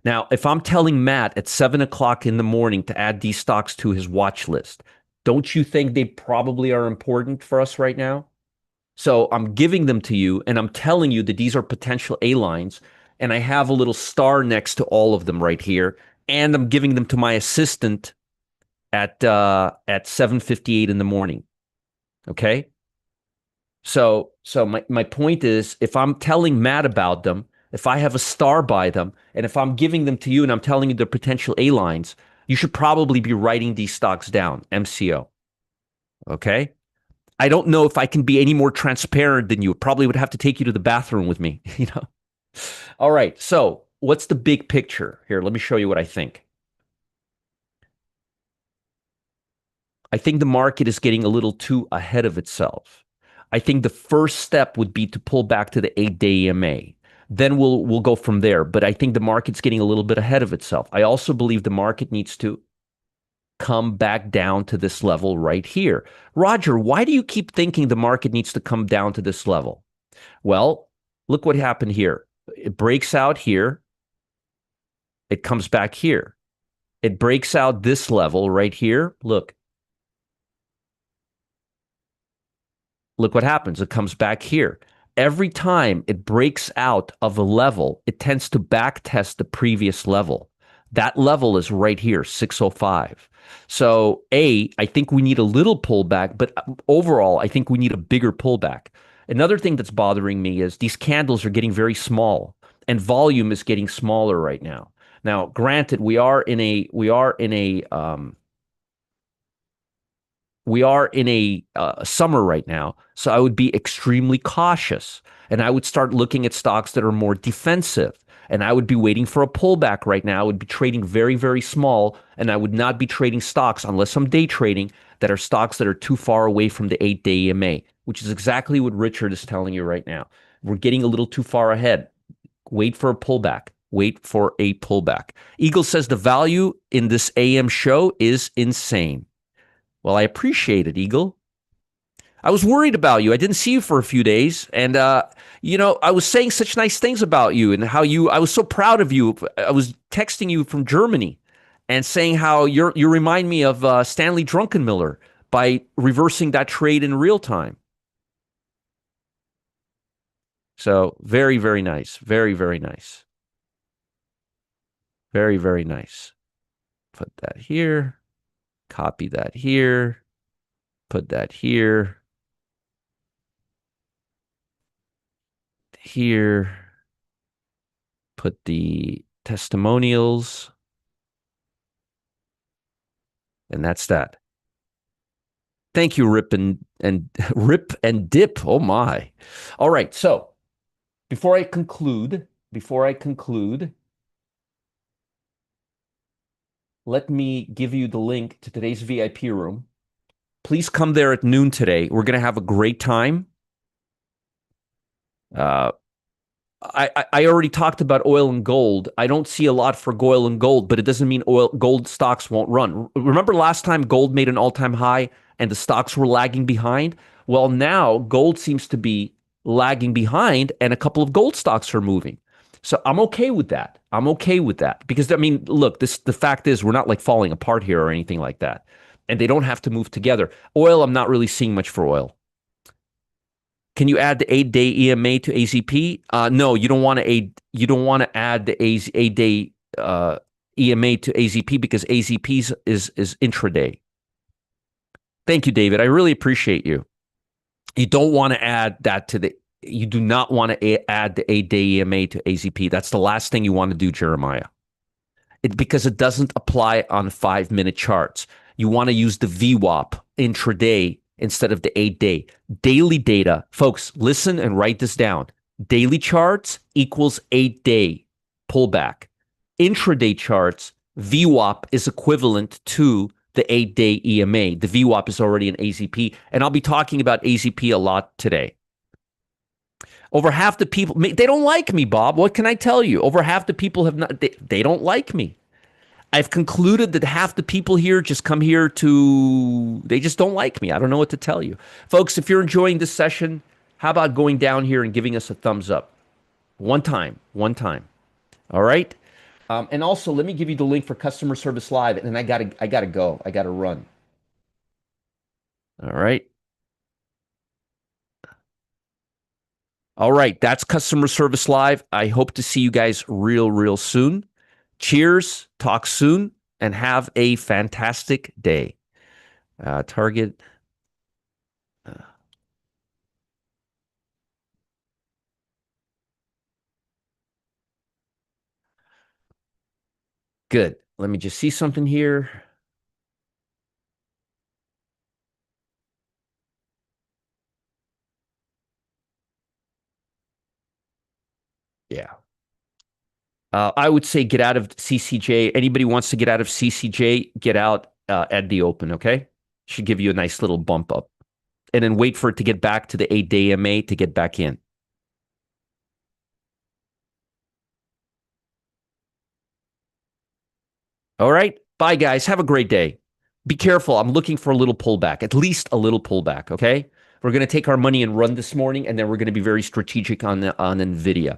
Now, if I'm telling Matt at 7 o'clock in the morning to add these stocks to his watch list, don't you think they probably are important for us right now? So I'm giving them to you and I'm telling you that these are potential A lines. And I have a little star next to all of them right here. And I'm giving them to my assistant at 7:58 in the morning. Okay. So my point is, if I'm telling Matt about them, if I have a star by them, and if I'm giving them to you and I'm telling you they're potential A lines, you should probably be writing these stocks down, MCO. Okay? I don't know if I can be any more transparent than you. Probably would have to take you to the bathroom with me, you know. All right. So, what's the big picture? Here, let me show you what I think. I think the market is getting a little too ahead of itself. I think the first step would be to pull back to the 8-day EMA. Then we'll go from there. But I think the market's getting a little bit ahead of itself. I also believe the market needs to come back down to this level right here. Roger, why do you keep thinking the market needs to come down to this level? Well, look what happened here. It breaks out here. It comes back here. It breaks out this level right here. Look what happens. It comes back here. Every time it breaks out of a level, it tends to back test the previous level. That level is right here, 605. So, I think we need a little pullback, but overall, I think we need a bigger pullback. Another thing that's bothering me is these candles are getting very small and volume is getting smaller right now. Now, granted, we are in a summer right now, so I would be extremely cautious, and I would start looking at stocks that are more defensive, and I would be waiting for a pullback right now. I would be trading very, very small, and I would not be trading stocks unless I'm day trading that are stocks that are too far away from the 8-day EMA, which is exactly what Richard is telling you right now. We're getting a little too far ahead. Wait for a pullback. Wait for a pullback. Eagle says the value in this AM show is insane. Well, I appreciate it, Eagle. I was worried about you. I didn't see you for a few days. And, I was saying such nice things about you and how I was so proud of you. I was texting you from Germany and saying how you remind me of Stanley Druckenmiller by reversing that trade in real time. So very, very nice. Very, very nice. Very, very nice. Put that here. Copy that here. Put that here. Here. Put the testimonials. And that's that. Thank you, Rip and Rip and Dip. Oh my. All right. So before I conclude, let me give you the link to today's VIP room. Please come there at noon today. We're going to have a great time. I already talked about oil and gold. I don't see a lot for oil and gold, but it doesn't mean gold stocks won't run. Remember last time gold made an all-time high and the stocks were lagging behind? Well, now gold seems to be lagging behind and a couple of gold stocks are moving. So I'm okay with that. I'm okay with that because I mean, look, the fact is we're not like falling apart here or anything like that. And they don't have to move together. Oil, I'm not really seeing much for oil. Can you add the 8-day EMA to AZP? No, you don't want to add the 8-day EMA to AZP because AZP is intraday. Thank you, David. I really appreciate you. You don't want to add that to the. You do not want to add the 8-day EMA to AZP. That's the last thing you want to do, Jeremiah. Because it doesn't apply on 5-minute charts. You want to use the VWAP intraday instead of the 8-day. Daily data, folks, listen and write this down. Daily charts equals 8-day pullback. Intraday charts, VWAP is equivalent to the 8-day EMA. The VWAP is already an AZP, and I'll be talking about AZP a lot today. Over half the people, they don't like me, Bob. What can I tell you? Over half the people have not, they don't like me. I've concluded that half the people here just come here they just don't like me. I don't know what to tell you. Folks, if you're enjoying this session, how about going down here and giving us a thumbs up? One time. All right? And also, let me give you the link for Customer Service Live, and then I gotta go. I gotta run. All right. All right, that's Customer Service Live. I hope to see you guys real soon. Cheers, talk soon, and have a fantastic day. Target. Good. Let me just see something here. Yeah. I would say get out of CCJ. Anybody wants to get out of CCJ, get out at the open, okay? Should give you a nice little bump up. And then wait for it to get back to the 8-day MA to get back in. All right. Bye, guys. Have a great day. Be careful. I'm looking for a little pullback, at least a little pullback, okay? We're going to take our money and run this morning, and then we're going to be very strategic on NVIDIA.